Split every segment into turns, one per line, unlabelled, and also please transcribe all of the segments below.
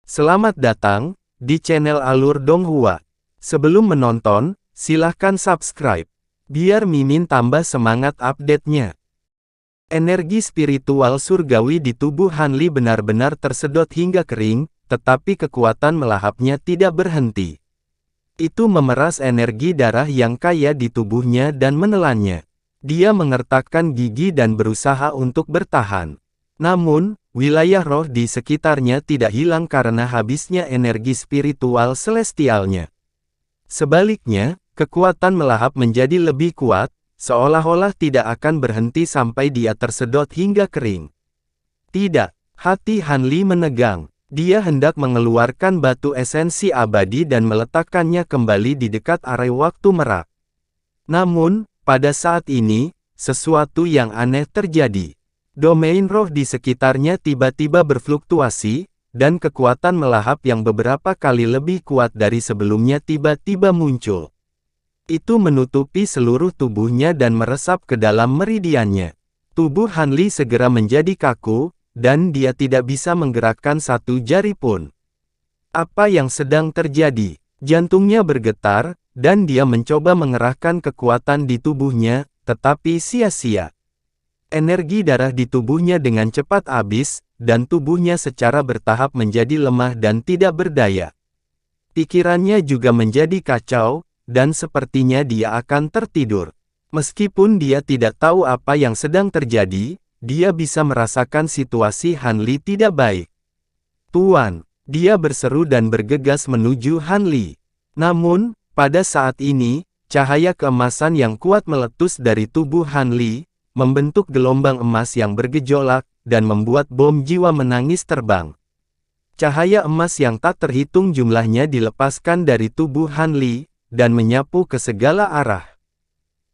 Selamat datang di channel Alur Donghua. Sebelum menonton, silahkan subscribe, biar Mimin tambah semangat update-nya. Energi spiritual surgawi di tubuh Hanli benar-benar tersedot hingga kering, tetapi kekuatan melahapnya tidak berhenti. Itu memeras energi darah yang kaya di tubuhnya dan menelannya. Dia mengertakkan gigi dan berusaha untuk bertahan. Namun, wilayah roh di sekitarnya tidak hilang karena habisnya energi spiritual celestialnya. Sebaliknya, kekuatan melahap menjadi lebih kuat, seolah-olah tidak akan berhenti sampai dia tersedot hingga kering. Tidak, hati Hanli menegang. Dia hendak mengeluarkan batu esensi abadi dan meletakkannya kembali di dekat area waktu merak. Namun, pada saat ini, sesuatu yang aneh terjadi. Domain roh di sekitarnya tiba-tiba berfluktuasi, dan kekuatan melahap yang beberapa kali lebih kuat dari sebelumnya tiba-tiba muncul. Itu menutupi seluruh tubuhnya dan meresap ke dalam meridiannya. Tubuh Hanli segera menjadi kaku, dan dia tidak bisa menggerakkan satu jari pun. Apa yang sedang terjadi? Jantungnya bergetar, dan dia mencoba mengerahkan kekuatan di tubuhnya, tetapi sia-sia. Energi darah di tubuhnya dengan cepat habis, dan tubuhnya secara bertahap menjadi lemah dan tidak berdaya. Pikirannya juga menjadi kacau, dan sepertinya dia akan tertidur. Meskipun dia tidak tahu apa yang sedang terjadi, dia bisa merasakan situasi Hanli tidak baik. "Tuan!" dia berseru dan bergegas menuju Hanli. Namun, pada saat ini, cahaya keemasan yang kuat meletus dari tubuh Hanli, membentuk gelombang emas yang bergejolak, dan membuat bom jiwa menangis terbang. Cahaya emas yang tak terhitung jumlahnya dilepaskan dari tubuh Hanli, dan menyapu ke segala arah.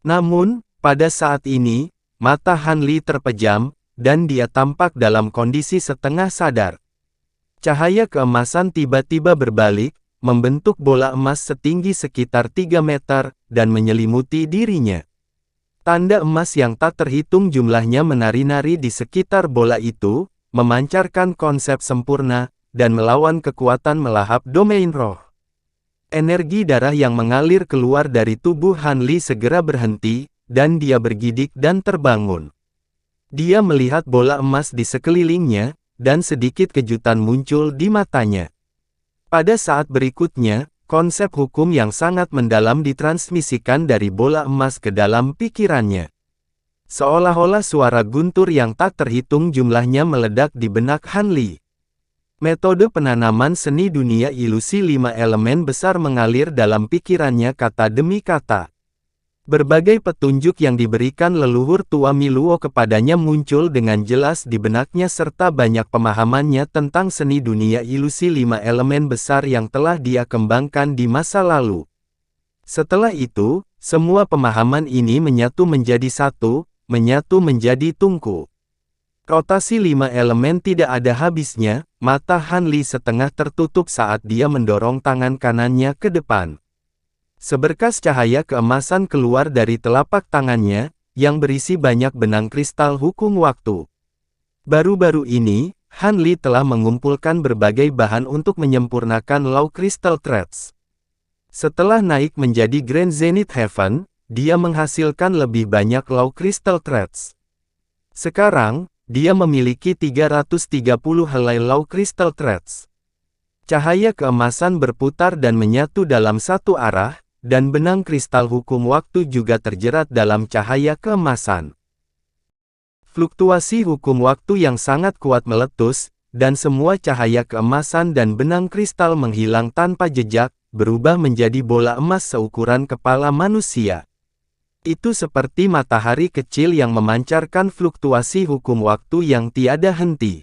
Namun, pada saat ini, mata Hanli terpejam, dan dia tampak dalam kondisi setengah sadar. Cahaya keemasan tiba-tiba berbalik, membentuk bola emas setinggi sekitar 3 meter, dan menyelimuti dirinya. Tanda emas yang tak terhitung jumlahnya menari-nari di sekitar bola itu, memancarkan konsep sempurna, dan melawan kekuatan melahap domain roh. Energi darah yang mengalir keluar dari tubuh Hanli segera berhenti, dan dia bergidik dan terbangun. Dia melihat bola emas di sekelilingnya, dan sedikit kejutan muncul di matanya. Pada saat berikutnya, konsep hukum yang sangat mendalam ditransmisikan dari bola emas ke dalam pikirannya. Seolah-olah suara guntur yang tak terhitung jumlahnya meledak di benak Hanli. Metode penanaman seni dunia ilusi 5 elemen besar mengalir dalam pikirannya kata demi kata. Berbagai petunjuk yang diberikan leluhur tua Miluo kepadanya muncul dengan jelas di benaknya serta banyak pemahamannya tentang seni dunia ilusi 5 elemen besar yang telah dia kembangkan di masa lalu. Setelah itu, semua pemahaman ini menyatu menjadi satu, menyatu menjadi tungku. Rotasi 5 elemen tidak ada habisnya, mata Hanli setengah tertutup saat dia mendorong tangan kanannya ke depan. Seberkas cahaya keemasan keluar dari telapak tangannya, yang berisi banyak benang kristal hukum waktu. Baru-baru ini, Hanli telah mengumpulkan berbagai bahan untuk menyempurnakan Law Crystal Threads. Setelah naik menjadi Grand Zenith Heaven, dia menghasilkan lebih banyak Law Crystal Threads. Sekarang, dia memiliki 330 helai Law Crystal Threads. Cahaya keemasan berputar dan menyatu dalam satu arah, dan benang kristal hukum waktu juga terjerat dalam cahaya keemasan. Fluktuasi hukum waktu yang sangat kuat meletus, dan semua cahaya keemasan dan benang kristal menghilang tanpa jejak, berubah menjadi bola emas seukuran kepala manusia. Itu seperti matahari kecil yang memancarkan fluktuasi hukum waktu yang tiada henti.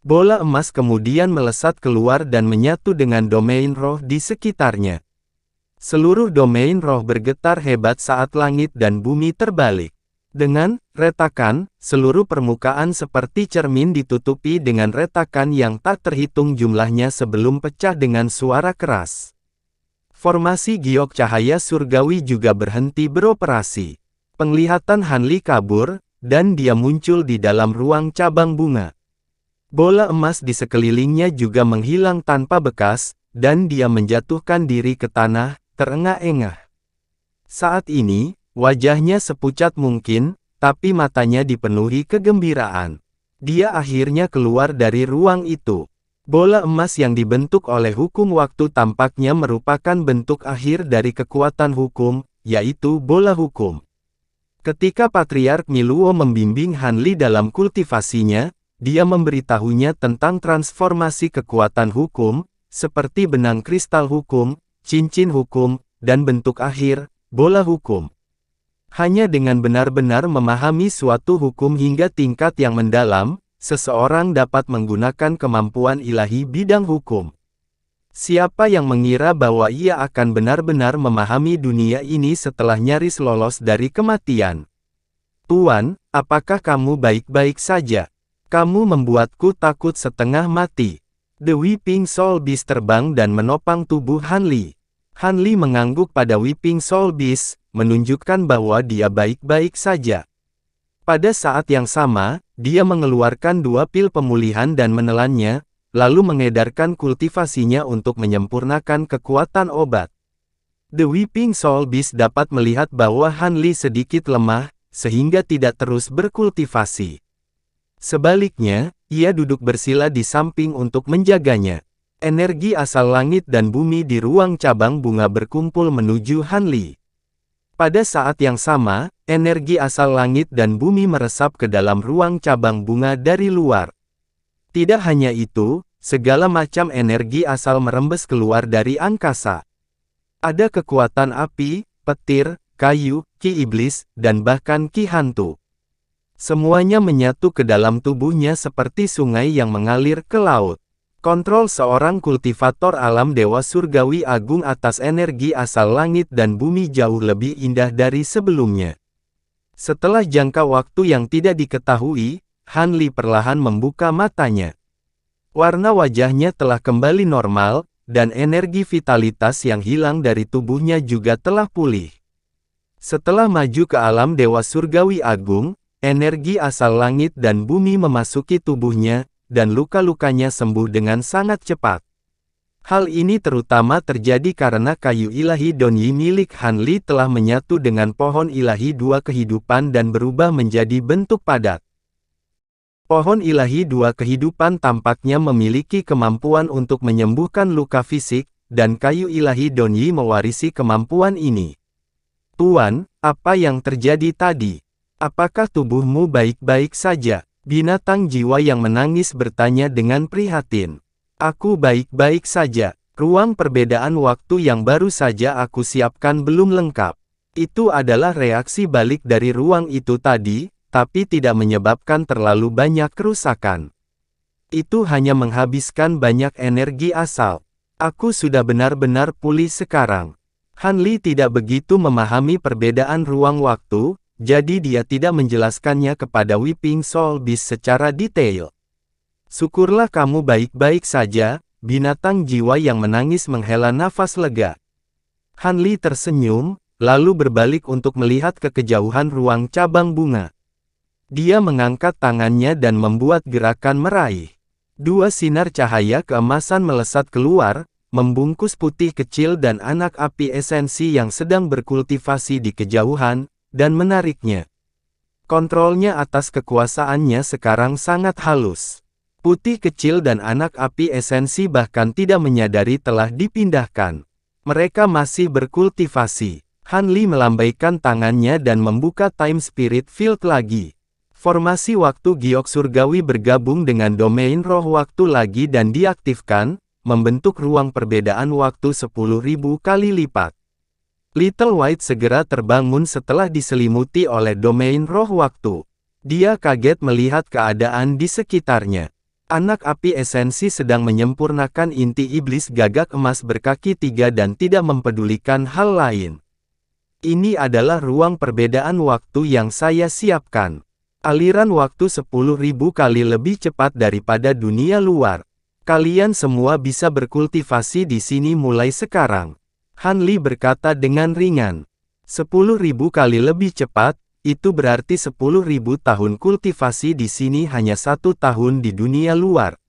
Bola emas kemudian melesat keluar dan menyatu dengan domain roh di sekitarnya. Seluruh domain roh bergetar hebat saat langit dan bumi terbalik. Dengan retakan, seluruh permukaan seperti cermin ditutupi dengan retakan yang tak terhitung jumlahnya sebelum pecah dengan suara keras. Formasi giok cahaya surgawi juga berhenti beroperasi. Penglihatan Hanli kabur, dan dia muncul di dalam ruang cabang bunga. Bola emas di sekelilingnya juga menghilang tanpa bekas, dan dia menjatuhkan diri ke tanah, terengah-engah. Saat ini, wajahnya sepucat mungkin, tapi matanya dipenuhi kegembiraan. Dia akhirnya keluar dari ruang itu. Bola emas yang dibentuk oleh hukum waktu tampaknya merupakan bentuk akhir dari kekuatan hukum, yaitu bola hukum. Ketika Patriark Miluo membimbing Han Li dalam kultivasinya, dia memberitahunya tentang transformasi kekuatan hukum, seperti benang kristal hukum, cincin hukum, dan bentuk akhir, bola hukum. Hanya dengan benar-benar memahami suatu hukum hingga tingkat yang mendalam, seseorang dapat menggunakan kemampuan ilahi bidang hukum. Siapa yang mengira bahwa ia akan benar-benar memahami dunia ini setelah nyaris lolos dari kematian? Tuan, apakah kamu baik-baik saja? Kamu membuatku takut setengah mati. The Weeping Soul Beast terbang dan menopang tubuh Han Li. Han Li mengangguk pada Weeping Soul Beast, menunjukkan bahwa dia baik-baik saja. Pada saat yang sama, dia mengeluarkan 2 pil pemulihan dan menelannya, lalu mengedarkan kultivasinya untuk menyempurnakan kekuatan obat. The Weeping Soul Beast dapat melihat bahwa Han Li sedikit lemah, sehingga tidak terus berkultivasi. Sebaliknya, ia duduk bersila di samping untuk menjaganya. Energi asal langit dan bumi di ruang cabang bunga berkumpul menuju Han Li. Pada saat yang sama, energi asal langit dan bumi meresap ke dalam ruang cabang bunga dari luar. Tidak hanya itu, segala macam energi asal merembes keluar dari angkasa. Ada kekuatan api, petir, kayu, ki iblis, dan bahkan ki hantu. Semuanya menyatu ke dalam tubuhnya seperti sungai yang mengalir ke laut. Kontrol seorang kultivator alam Dewa Surgawi Agung atas energi asal langit dan bumi jauh lebih indah dari sebelumnya. Setelah jangka waktu yang tidak diketahui, Han Li perlahan membuka matanya. Warna wajahnya telah kembali normal, dan energi vitalitas yang hilang dari tubuhnya juga telah pulih. Setelah maju ke alam Dewa Surgawi Agung, energi asal langit dan bumi memasuki tubuhnya, dan luka-lukanya sembuh dengan sangat cepat. Hal ini terutama terjadi karena kayu ilahi Donyi milik Han Li telah menyatu dengan pohon ilahi 2 kehidupan dan berubah menjadi bentuk padat. Pohon ilahi 2 kehidupan tampaknya memiliki kemampuan untuk menyembuhkan luka fisik, dan kayu ilahi Donyi mewarisi kemampuan ini. Tuan, apa yang terjadi tadi? Apakah tubuhmu baik-baik saja? Binatang jiwa yang menangis bertanya dengan prihatin. Aku baik-baik saja. Ruang perbedaan waktu yang baru saja aku siapkan belum lengkap. Itu adalah reaksi balik dari ruang itu tadi, tapi tidak menyebabkan terlalu banyak kerusakan. Itu hanya menghabiskan banyak energi asal. Aku sudah benar-benar pulih sekarang. Han Li tidak begitu memahami perbedaan ruang waktu, jadi dia tidak menjelaskannya kepada Weeping Soul Beast secara detail. Syukurlah kamu baik-baik saja, binatang jiwa yang menangis menghela nafas lega. Han Li tersenyum, lalu berbalik untuk melihat ke kejauhan ruang cabang bunga. Dia mengangkat tangannya dan membuat gerakan meraih. 2 sinar cahaya keemasan melesat keluar, membungkus putih kecil dan anak api esensi yang sedang berkultivasi di kejauhan, dan menariknya. Kontrolnya atas kekuasaannya sekarang sangat halus. Putih kecil dan anak api esensi bahkan tidak menyadari telah dipindahkan. Mereka masih berkultivasi. Han Li melambaikan tangannya dan membuka Time Spirit Field lagi. Formasi waktu giok surgawi bergabung dengan domain roh waktu lagi dan diaktifkan, membentuk ruang perbedaan waktu 10.000 kali lipat. Little White segera terbangun setelah diselimuti oleh domain roh waktu. Dia kaget melihat keadaan di sekitarnya. Anak api esensi sedang menyempurnakan inti iblis gagak emas berkaki 3 dan tidak mempedulikan hal lain. Ini adalah ruang perbedaan waktu yang saya siapkan. Aliran waktu 10.000 kali lebih cepat daripada dunia luar. Kalian semua bisa berkultivasi di sini mulai sekarang. Han Li berkata dengan ringan. 10.000 kali lebih cepat, itu berarti 10.000 tahun kultivasi di sini hanya 1 tahun di dunia luar.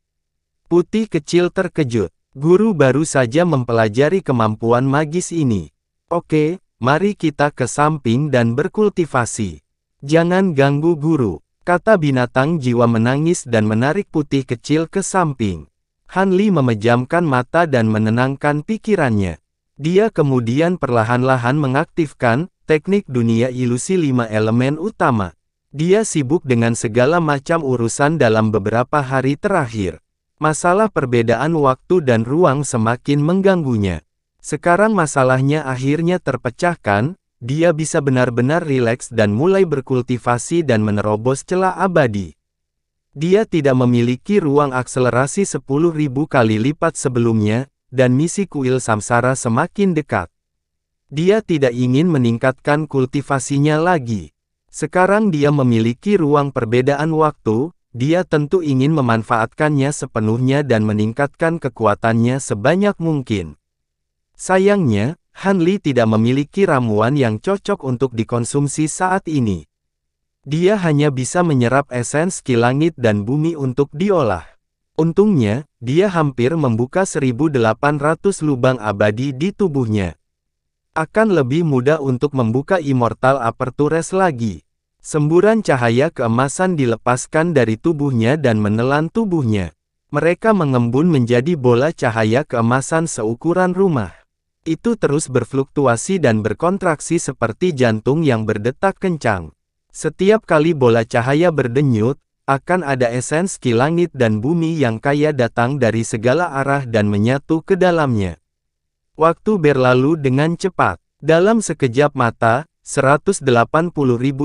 Putih kecil terkejut. Guru baru saja mempelajari kemampuan magis ini. Oke, mari kita ke samping dan berkultivasi. Jangan ganggu guru, kata binatang jiwa menangis dan menarik Putih kecil ke samping. Han Li memejamkan mata dan menenangkan pikirannya. Dia kemudian perlahan-lahan mengaktifkan teknik dunia ilusi 5 elemen utama. Dia sibuk dengan segala macam urusan dalam beberapa hari terakhir. Masalah perbedaan waktu dan ruang semakin mengganggunya. Sekarang masalahnya akhirnya terpecahkan, dia bisa benar-benar rileks dan mulai berkultivasi dan menerobos celah abadi. Dia tidak memiliki ruang akselerasi 10.000 kali lipat sebelumnya, dan misi kuil samsara semakin dekat. Dia tidak ingin meningkatkan kultivasinya lagi. Sekarang dia memiliki ruang perbedaan waktu, dia tentu ingin memanfaatkannya sepenuhnya dan meningkatkan kekuatannya sebanyak mungkin. Sayangnya, Han Li tidak memiliki ramuan yang cocok untuk dikonsumsi saat ini. Dia hanya bisa menyerap esens ki langit dan bumi untuk diolah. Untungnya, dia hampir membuka 1.800 lubang abadi di tubuhnya. Akan lebih mudah untuk membuka Immortal Apertures lagi. Semburan cahaya keemasan dilepaskan dari tubuhnya dan menelan tubuhnya. Mereka mengembun menjadi bola cahaya keemasan seukuran rumah. Itu terus berfluktuasi dan berkontraksi seperti jantung yang berdetak kencang. Setiap kali bola cahaya berdenyut, akan ada esens ki langit dan bumi yang kaya datang dari segala arah dan menyatu ke dalamnya. Waktu berlalu dengan cepat. Dalam sekejap mata, 180.000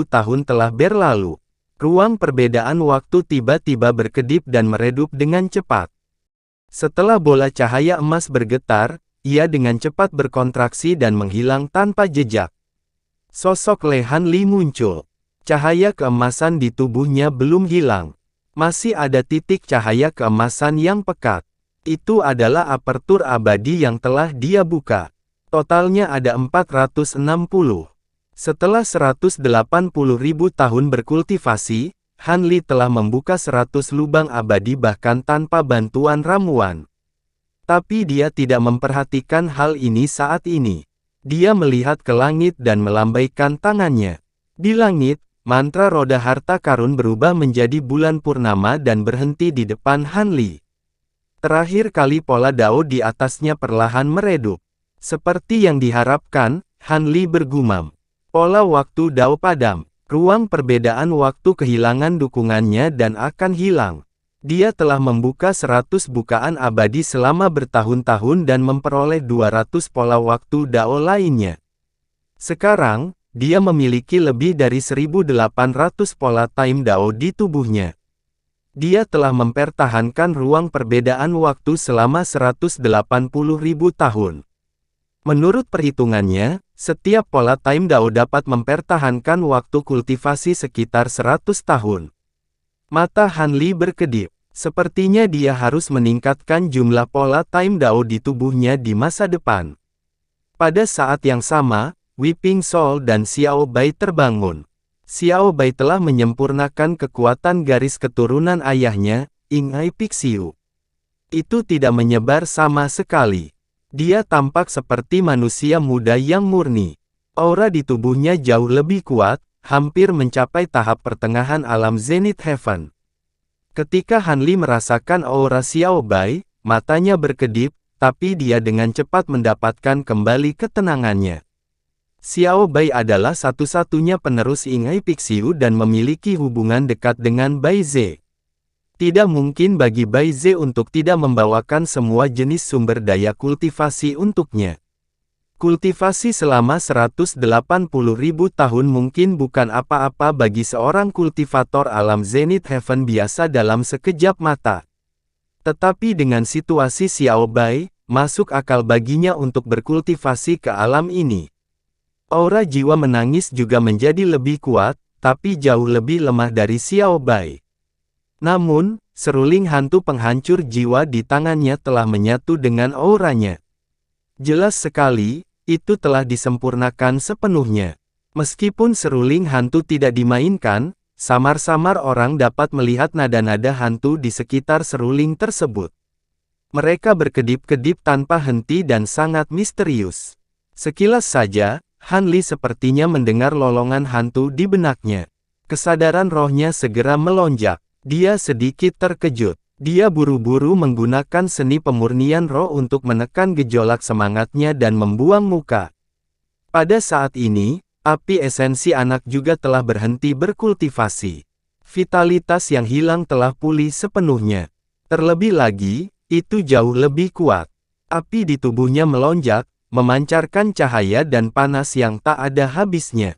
tahun telah berlalu. Ruang perbedaan waktu tiba-tiba berkedip dan meredup dengan cepat. Setelah bola cahaya emas bergetar, ia dengan cepat berkontraksi dan menghilang tanpa jejak. Sosok Le Han Li muncul. Cahaya keemasan di tubuhnya belum hilang. Masih ada titik cahaya keemasan yang pekat. Itu adalah apertur abadi yang telah dia buka. Totalnya ada 460. Setelah 180.000 tahun berkultivasi, Han Li telah membuka 100 lubang abadi bahkan tanpa bantuan ramuan. Tapi dia tidak memperhatikan hal ini saat ini. Dia melihat ke langit dan melambaikan tangannya. Di langit, mantra roda harta karun berubah menjadi bulan purnama dan berhenti di depan Han Li. Terakhir kali pola Dao di atasnya perlahan meredup. Seperti yang diharapkan, Han Li bergumam. Pola waktu Dao padam. Ruang perbedaan waktu kehilangan dukungannya dan akan hilang. Dia telah membuka 100 bukaan abadi selama bertahun-tahun dan memperoleh 200 pola waktu Dao lainnya. Sekarang, dia memiliki lebih dari 1.800 pola time Dao di tubuhnya. Dia telah mempertahankan ruang perbedaan waktu selama 180.000 tahun. Menurut perhitungannya, setiap pola time Dao dapat mempertahankan waktu kultivasi sekitar 100 tahun. Mata Han Li berkedip. Sepertinya dia harus meningkatkan jumlah pola time Dao di tubuhnya di masa depan. Pada saat yang sama, Weeping Soul dan Xiao Bai terbangun. Xiao Bai telah menyempurnakan kekuatan garis keturunan ayahnya, Ingai Pixiu. Itu tidak menyebar sama sekali. Dia tampak seperti manusia muda yang murni. Aura di tubuhnya jauh lebih kuat, hampir mencapai tahap pertengahan alam Zenith Heaven. Ketika Han Li merasakan aura Xiao Bai, matanya berkedip, tapi dia dengan cepat mendapatkan kembali ketenangannya. Xiao Bai adalah satu-satunya penerus Ingai Pixiu dan memiliki hubungan dekat dengan Bai Ze. Tidak mungkin bagi Bai Ze untuk tidak membawakan semua jenis sumber daya kultivasi untuknya. Kultivasi selama 180.000 tahun mungkin bukan apa-apa bagi seorang kultivator alam Zenith Heaven biasa dalam sekejap mata. Tetapi dengan situasi Xiao Bai, masuk akal baginya untuk berkultivasi ke alam ini. Aura jiwa menangis juga menjadi lebih kuat, tapi jauh lebih lemah dari Xiao Bai. Namun, seruling hantu penghancur jiwa di tangannya telah menyatu dengan auranya. Jelas sekali, itu telah disempurnakan sepenuhnya. Meskipun seruling hantu tidak dimainkan, samar-samar orang dapat melihat nada-nada hantu di sekitar seruling tersebut. Mereka berkedip-kedip tanpa henti dan sangat misterius. Sekilas saja, Han Li sepertinya mendengar lolongan hantu di benaknya. Kesadaran rohnya segera melonjak. Dia sedikit terkejut. Dia buru-buru menggunakan seni pemurnian roh untuk menekan gejolak semangatnya dan membuang muka. Pada saat ini, api esensi anak juga telah berhenti berkultivasi. Vitalitas yang hilang telah pulih sepenuhnya. Terlebih lagi, itu jauh lebih kuat. Api di tubuhnya melonjak, memancarkan cahaya dan panas yang tak ada habisnya.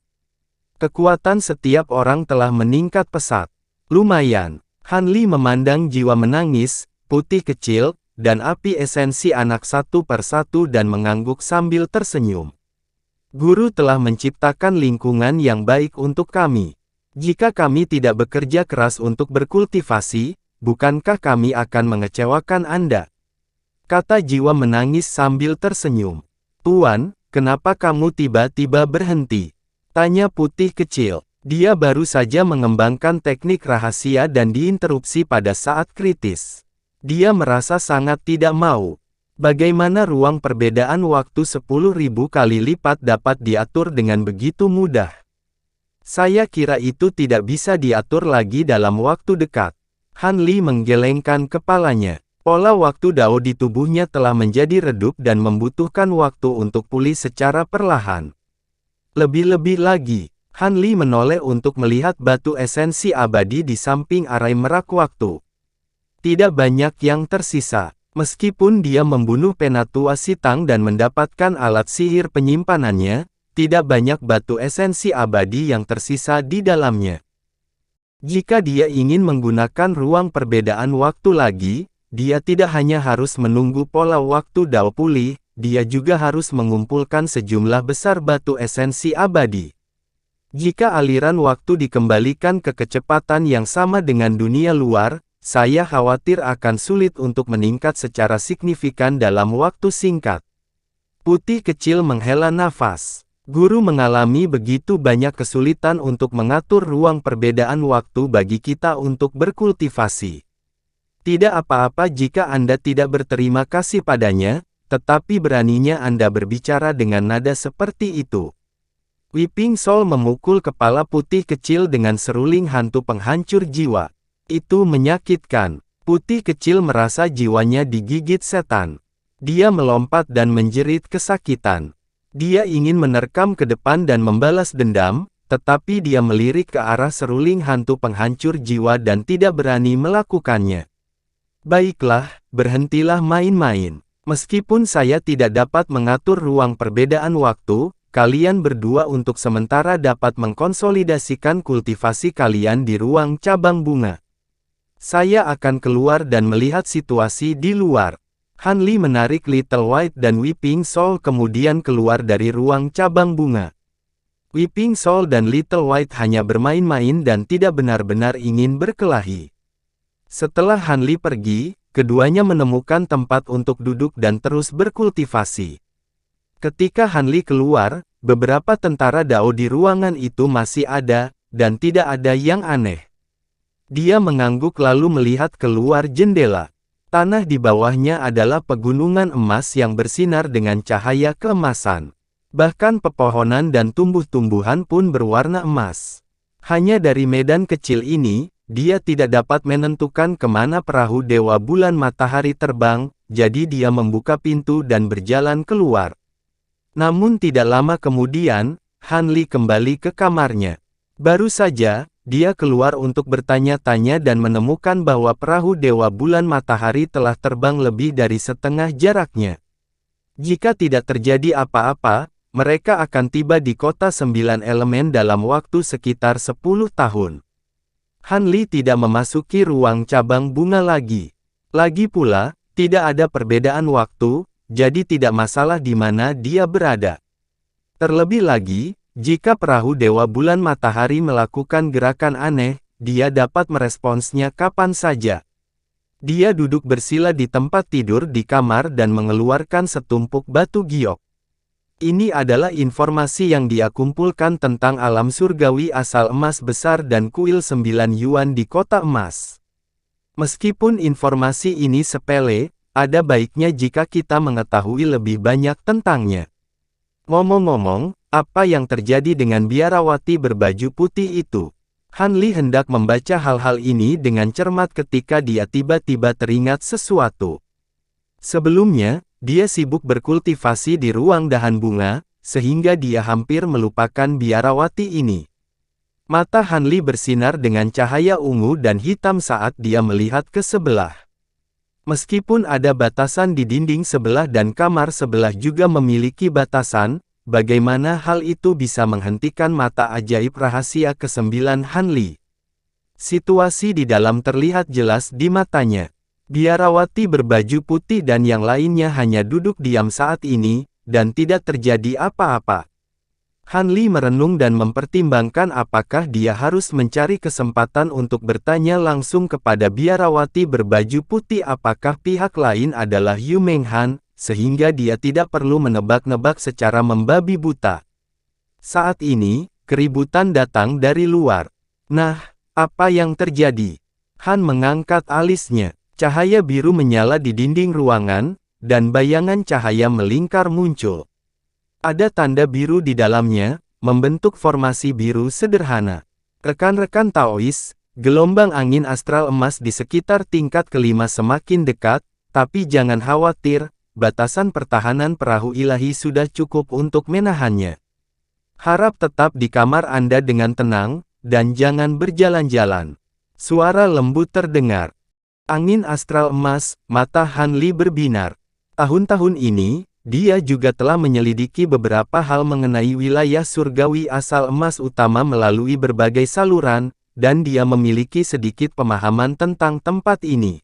Kekuatan setiap orang telah meningkat pesat. Lumayan. Han Li memandang jiwa menangis, putih kecil, dan api esensi anak satu persatu dan mengangguk sambil tersenyum. Guru telah menciptakan lingkungan yang baik untuk kami. Jika kami tidak bekerja keras untuk berkultivasi, bukankah kami akan mengecewakan Anda? Kata jiwa menangis sambil tersenyum. Tuan, kenapa kamu tiba-tiba berhenti? Tanya putih kecil. Dia baru saja mengembangkan teknik rahasia dan diinterupsi pada saat kritis. Dia merasa sangat tidak mau. Bagaimana ruang perbedaan waktu 10.000 kali lipat dapat diatur dengan begitu mudah? Saya kira itu tidak bisa diatur lagi dalam waktu dekat. Han Li menggelengkan kepalanya. Pola waktu Dao di tubuhnya telah menjadi redup dan membutuhkan waktu untuk pulih secara perlahan. Lebih-lebih lagi, Han Li menoleh untuk melihat batu esensi abadi di samping arai merak waktu. Tidak banyak yang tersisa. Meskipun dia membunuh Penatua Sitang dan mendapatkan alat sihir penyimpanannya, tidak banyak batu esensi abadi yang tersisa di dalamnya. Jika dia ingin menggunakan ruang perbedaan waktu lagi, dia tidak hanya harus menunggu pola waktu Dao pulih, dia juga harus mengumpulkan sejumlah besar batu esensi abadi. Jika aliran waktu dikembalikan ke kecepatan yang sama dengan dunia luar, saya khawatir akan sulit untuk meningkat secara signifikan dalam waktu singkat. Putih kecil menghela nafas. Guru mengalami begitu banyak kesulitan untuk mengatur ruang perbedaan waktu bagi kita untuk berkultivasi. Tidak apa-apa jika Anda tidak berterima kasih padanya, tetapi beraninya Anda berbicara dengan nada seperti itu. Weeping Soul memukul kepala putih kecil dengan seruling hantu penghancur jiwa. Itu menyakitkan. Putih kecil merasa jiwanya digigit setan. Dia melompat dan menjerit kesakitan. Dia ingin menerkam ke depan dan membalas dendam, tetapi dia melirik ke arah seruling hantu penghancur jiwa dan tidak berani melakukannya. Baiklah, berhentilah main-main. Meskipun saya tidak dapat mengatur ruang perbedaan waktu, kalian berdua untuk sementara dapat mengkonsolidasikan kultivasi kalian di ruang cabang bunga. Saya akan keluar dan melihat situasi di luar. Han Li menarik Little White dan Weeping Soul kemudian keluar dari ruang cabang bunga. Weeping Soul dan Little White hanya bermain-main dan tidak benar-benar ingin berkelahi. Setelah Han Li pergi, keduanya menemukan tempat untuk duduk dan terus berkultivasi. Ketika Han Li keluar, beberapa tentara Dao di ruangan itu masih ada, dan tidak ada yang aneh. Dia mengangguk lalu melihat keluar jendela. Tanah di bawahnya adalah pegunungan emas yang bersinar dengan cahaya keemasan. Bahkan pepohonan dan tumbuh-tumbuhan pun berwarna emas. Hanya dari medan kecil ini, dia tidak dapat menentukan kemana perahu Dewa Bulan Matahari terbang, jadi dia membuka pintu dan berjalan keluar. Namun tidak lama kemudian, Han Li kembali ke kamarnya. Baru saja, dia keluar untuk bertanya-tanya dan menemukan bahwa perahu Dewa Bulan Matahari telah terbang lebih dari setengah jaraknya. Jika tidak terjadi apa-apa, mereka akan tiba di kota 9 elemen dalam waktu sekitar 10 tahun. Han Li tidak memasuki ruang cabang bunga lagi. Lagi pula, tidak ada perbedaan waktu, jadi tidak masalah di mana dia berada. Terlebih lagi, jika perahu Dewa Bulan Matahari melakukan gerakan aneh, dia dapat meresponsnya kapan saja. Dia duduk bersila di tempat tidur di kamar dan mengeluarkan setumpuk batu giok. Ini adalah informasi yang dia kumpulkan tentang alam surgawi asal emas besar dan kuil 9 yuan di kota emas. Meskipun informasi ini sepele, ada baiknya jika kita mengetahui lebih banyak tentangnya. Ngomong-ngomong, apa yang terjadi dengan biarawati berbaju putih itu? Han Li hendak membaca hal-hal ini dengan cermat ketika dia tiba-tiba teringat sesuatu. Sebelumnya, dia sibuk berkultivasi di ruang dahan bunga, sehingga dia hampir melupakan biarawati ini. Mata Han Li bersinar dengan cahaya ungu dan hitam saat dia melihat ke sebelah. Meskipun ada batasan di dinding sebelah dan kamar sebelah juga memiliki batasan, bagaimana hal itu bisa menghentikan mata ajaib rahasia ke-9 Han Li? Situasi di dalam terlihat jelas di matanya. Biarawati berbaju putih dan yang lainnya hanya duduk diam saat ini, dan tidak terjadi apa-apa. Han Li merenung dan mempertimbangkan apakah dia harus mencari kesempatan untuk bertanya langsung kepada biarawati berbaju putih apakah pihak lain adalah Yu Menghan, sehingga dia tidak perlu menebak-nebak secara membabi buta. Saat ini, keributan datang dari luar. Nah, apa yang terjadi? Han mengangkat alisnya. Cahaya biru menyala di dinding ruangan, dan bayangan cahaya melingkar muncul. Ada tanda biru di dalamnya, membentuk formasi biru sederhana. Rekan-rekan Taois, gelombang angin astral emas di sekitar tingkat kelima semakin dekat, tapi jangan khawatir, batasan pertahanan perahu ilahi sudah cukup untuk menahannya. Harap tetap di kamar Anda dengan tenang, dan jangan berjalan-jalan. Suara lembut terdengar. Angin astral emas, mata Han Li berbinar. Tahun-tahun ini, dia juga telah menyelidiki beberapa hal mengenai wilayah surgawi asal emas utama melalui berbagai saluran, dan dia memiliki sedikit pemahaman tentang tempat ini.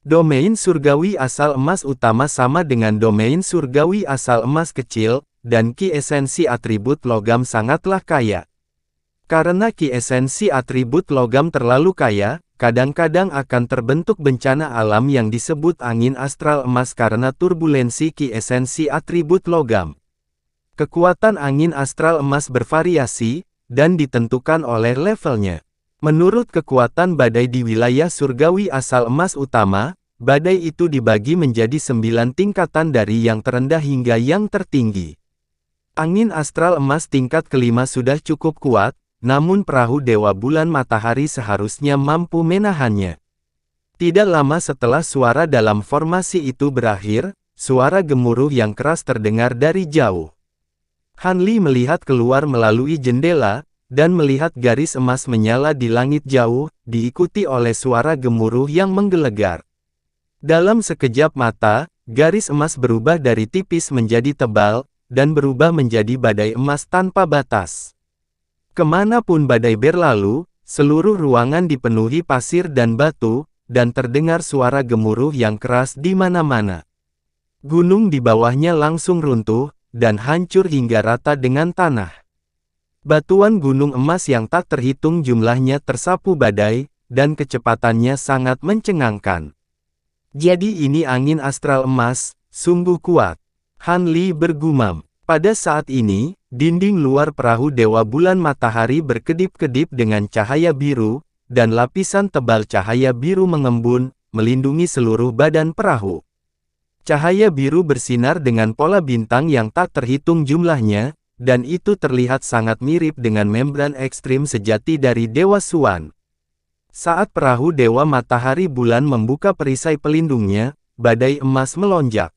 Domain surgawi asal emas utama sama dengan domain surgawi asal emas kecil, dan ki esensi atribut logam sangatlah kaya. Karena ki esensi atribut logam terlalu kaya, kadang-kadang akan terbentuk bencana alam yang disebut angin astral emas karena turbulensi ki esensi atribut logam. Kekuatan angin astral emas bervariasi, dan ditentukan oleh levelnya. Menurut kekuatan badai di wilayah surgawi asal emas utama, badai itu dibagi menjadi 9 tingkatan dari yang terendah hingga yang tertinggi. Angin astral emas tingkat kelima sudah cukup kuat, namun perahu Dewa Bulan Matahari seharusnya mampu menahannya. Tidak lama setelah suara dalam formasi itu berakhir, suara gemuruh yang keras terdengar dari jauh. Han Li melihat keluar melalui jendela, dan melihat garis emas menyala di langit jauh, diikuti oleh suara gemuruh yang menggelegar. Dalam sekejap mata, garis emas berubah dari tipis menjadi tebal, dan berubah menjadi badai emas tanpa batas. Kemanapun badai berlalu, seluruh ruangan dipenuhi pasir dan batu, dan terdengar suara gemuruh yang keras di mana-mana. Gunung di bawahnya langsung runtuh, dan hancur hingga rata dengan tanah. Batuan gunung emas yang tak terhitung jumlahnya tersapu badai, dan kecepatannya sangat mencengangkan. Jadi ini angin astral emas, sungguh kuat. Han Li bergumam. Pada saat ini, dinding luar perahu Dewa Bulan Matahari berkedip-kedip dengan cahaya biru, dan lapisan tebal cahaya biru mengembun, melindungi seluruh badan perahu. Cahaya biru bersinar dengan pola bintang yang tak terhitung jumlahnya, dan itu terlihat sangat mirip dengan membran ekstrim sejati dari Dewa Suan. Saat perahu Dewa Matahari Bulan membuka perisai pelindungnya, badai emas melonjak.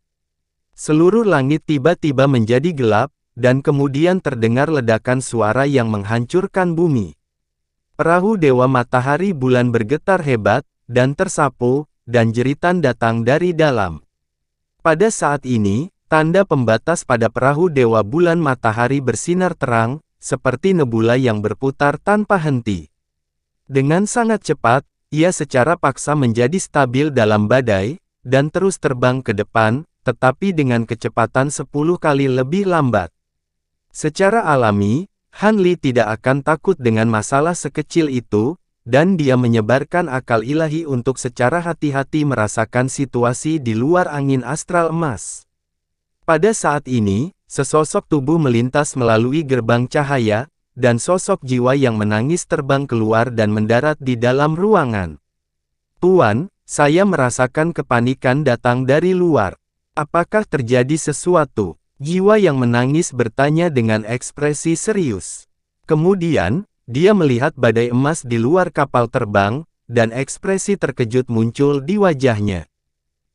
Seluruh langit tiba-tiba menjadi gelap, dan kemudian terdengar ledakan suara yang menghancurkan bumi. Perahu Dewa Matahari Bulan bergetar hebat, dan tersapu, dan jeritan datang dari dalam. Pada saat ini, tanda pembatas pada perahu Dewa Bulan Matahari bersinar terang, seperti nebula yang berputar tanpa henti. Dengan sangat cepat, ia secara paksa menjadi stabil dalam badai, dan terus terbang ke depan, tetapi dengan kecepatan 10 kali lebih lambat. Secara alami, Han Li tidak akan takut dengan masalah sekecil itu, dan dia menyebarkan akal ilahi untuk secara hati-hati merasakan situasi di luar angin astral emas. Pada saat ini, sesosok tubuh melintas melalui gerbang cahaya, dan sosok jiwa yang menangis terbang keluar dan mendarat di dalam ruangan. Tuan, saya merasakan kepanikan datang dari luar. Apakah terjadi sesuatu? Jiwa yang menangis bertanya dengan ekspresi serius. Kemudian, dia melihat badai emas di luar kapal terbang, dan ekspresi terkejut muncul di wajahnya.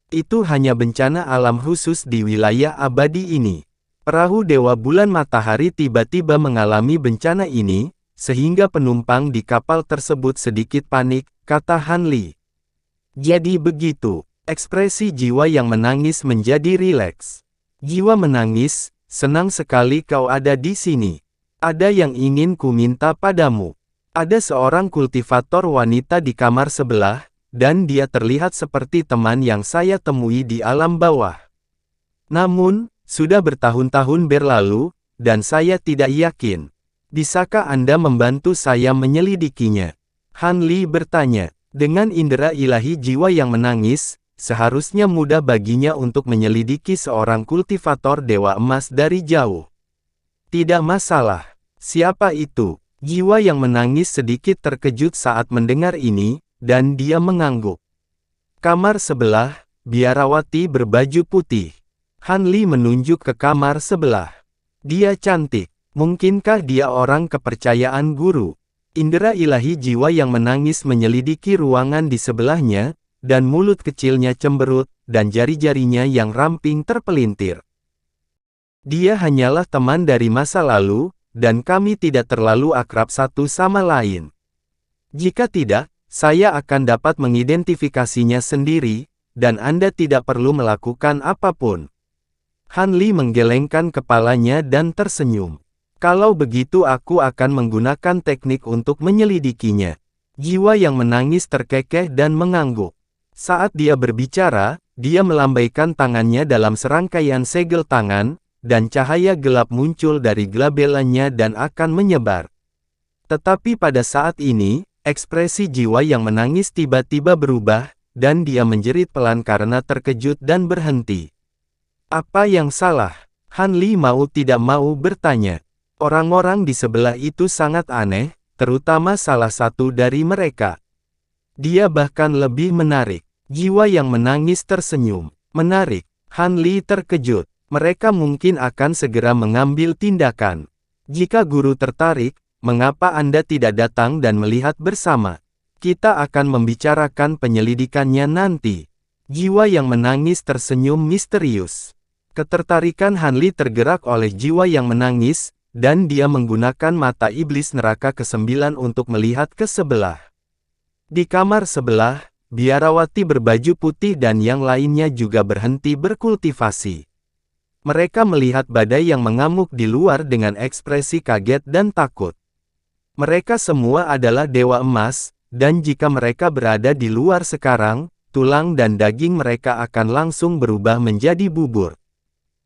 Itu hanya bencana alam khusus di wilayah abadi ini. Perahu Dewa Bulan Matahari tiba-tiba mengalami bencana ini, sehingga penumpang di kapal tersebut sedikit panik, kata Han Li. Jadi begitu, ekspresi jiwa yang menangis menjadi rileks. Jiwa menangis, senang sekali kau ada di sini. Ada yang ingin ku minta padamu. Ada seorang kultivator wanita di kamar sebelah, dan dia terlihat seperti teman yang saya temui di alam bawah. Namun, sudah bertahun-tahun berlalu, dan saya tidak yakin. Bisakah Anda membantu saya menyelidikinya? Han Li bertanya. Dengan indera ilahi jiwa yang menangis, seharusnya mudah baginya untuk menyelidiki seorang kultivator dewa emas dari jauh. Tidak masalah. Siapa itu? Jiwa yang menangis sedikit terkejut saat mendengar ini, dan dia mengangguk. Kamar sebelah, biarawati berbaju putih. Han Li menunjuk ke kamar sebelah. Dia cantik. Mungkinkah dia orang kepercayaan guru? Indera ilahi jiwa yang menangis menyelidiki ruangan di sebelahnya, dan mulut kecilnya cemberut, dan jari-jarinya yang ramping terpelintir. Dia hanyalah teman dari masa lalu, dan kami tidak terlalu akrab satu sama lain. Jika tidak, saya akan dapat mengidentifikasinya sendiri, dan Anda tidak perlu melakukan apapun. Han Li menggelengkan kepalanya dan tersenyum. Kalau begitu aku akan menggunakan teknik untuk menyelidikinya. Jiwa yang menangis terkekeh dan mengangguk. Saat dia berbicara, dia melambaikan tangannya dalam serangkaian segel tangan, dan cahaya gelap muncul dari gelabelannya dan akan menyebar. Tetapi pada saat ini, ekspresi jiwa yang menangis tiba-tiba berubah, dan dia menjerit pelan karena terkejut dan berhenti. Apa yang salah? Han Li mau tidak mau bertanya. Orang-orang di sebelah itu sangat aneh, terutama salah satu dari mereka. Dia bahkan lebih menarik. Jiwa yang menangis tersenyum. Menarik. Han Li terkejut. Mereka mungkin akan segera mengambil tindakan. Jika guru tertarik, mengapa Anda tidak datang dan melihat bersama? Kita akan membicarakan penyelidikannya nanti. Jiwa yang menangis tersenyum misterius. Ketertarikan Han Li tergerak oleh jiwa yang menangis, dan dia menggunakan mata iblis neraka ke-9 untuk melihat ke sebelah. Di kamar sebelah, biarawati berbaju putih dan yang lainnya juga berhenti berkultivasi. Mereka melihat badai yang mengamuk di luar dengan ekspresi kaget dan takut. Mereka semua adalah dewa emas, dan jika mereka berada di luar sekarang, tulang dan daging mereka akan langsung berubah menjadi bubur.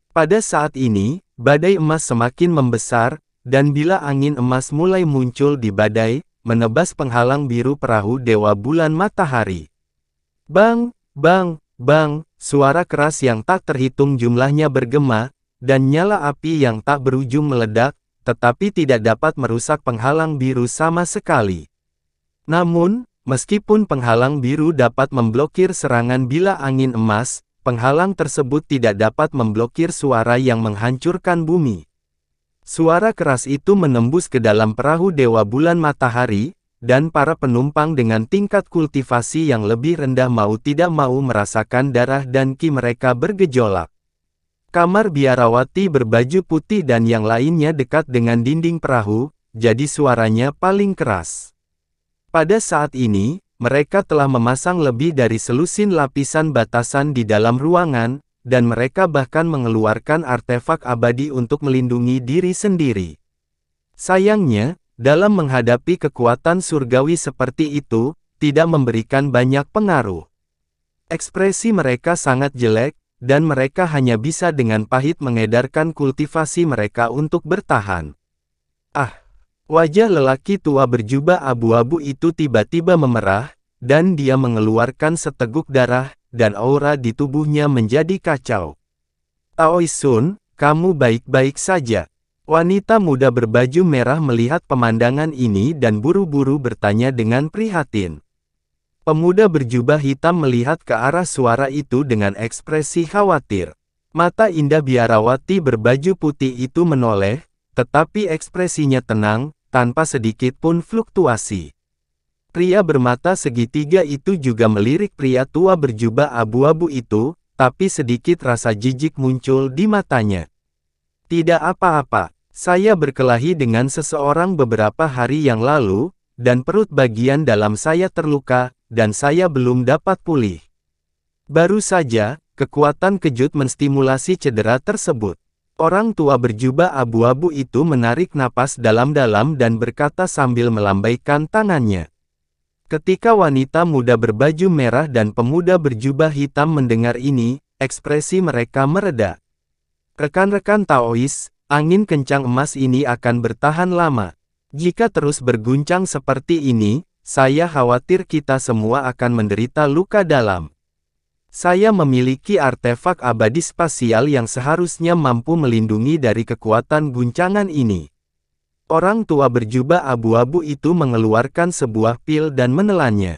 Pada saat ini, badai emas semakin membesar, dan bila angin emas mulai muncul di badai, menebas penghalang biru perahu Dewa Bulan Matahari. Bang, bang, bang, suara keras yang tak terhitung jumlahnya bergema, dan nyala api yang tak berujung meledak, tetapi tidak dapat merusak penghalang biru sama sekali. Namun, meskipun penghalang biru dapat memblokir serangan bila angin emas, penghalang tersebut tidak dapat memblokir suara yang menghancurkan bumi. Suara keras itu menembus ke dalam perahu Dewa Bulan Matahari, dan para penumpang dengan tingkat kultivasi yang lebih rendah mau tidak mau merasakan darah dan ki mereka bergejolak. Kamar biarawati berbaju putih dan yang lainnya dekat dengan dinding perahu, jadi suaranya paling keras. Pada saat ini, mereka telah memasang lebih dari selusin lapisan batasan di dalam ruangan, dan mereka bahkan mengeluarkan artefak abadi untuk melindungi diri sendiri. Sayangnya, dalam menghadapi kekuatan surgawi seperti itu, tidak memberikan banyak pengaruh. Ekspresi mereka sangat jelek, dan mereka hanya bisa dengan pahit mengedarkan kultivasi mereka untuk bertahan. Ah! Wajah lelaki tua berjubah abu-abu itu tiba-tiba memerah, dan dia mengeluarkan seteguk darah, dan aura di tubuhnya menjadi kacau. Taoisun, kamu baik-baik saja. Wanita muda berbaju merah melihat pemandangan ini dan buru-buru bertanya dengan prihatin. Pemuda berjubah hitam melihat ke arah suara itu dengan ekspresi khawatir. Mata indah biarawati berbaju putih itu menoleh, tetapi ekspresinya tenang, tanpa sedikit pun fluktuasi. Pria bermata segitiga itu juga melirik pria tua berjubah abu-abu itu, tapi sedikit rasa jijik muncul di matanya. Tidak apa-apa, saya berkelahi dengan seseorang beberapa hari yang lalu, dan perut bagian dalam saya terluka, dan saya belum dapat pulih. Baru saja, kekuatan kejut menstimulasi cedera tersebut. Orang tua berjubah abu-abu itu menarik napas dalam-dalam dan berkata sambil melambaikan tangannya. Ketika wanita muda berbaju merah dan pemuda berjubah hitam mendengar ini, ekspresi mereka mereda. Rekan-rekan Taois, angin kencang emas ini akan bertahan lama. Jika terus berguncang seperti ini, saya khawatir kita semua akan menderita luka dalam. Saya memiliki artefak abadi spasial yang seharusnya mampu melindungi dari kekuatan guncangan ini. Orang tua berjubah abu-abu itu mengeluarkan sebuah pil dan menelannya.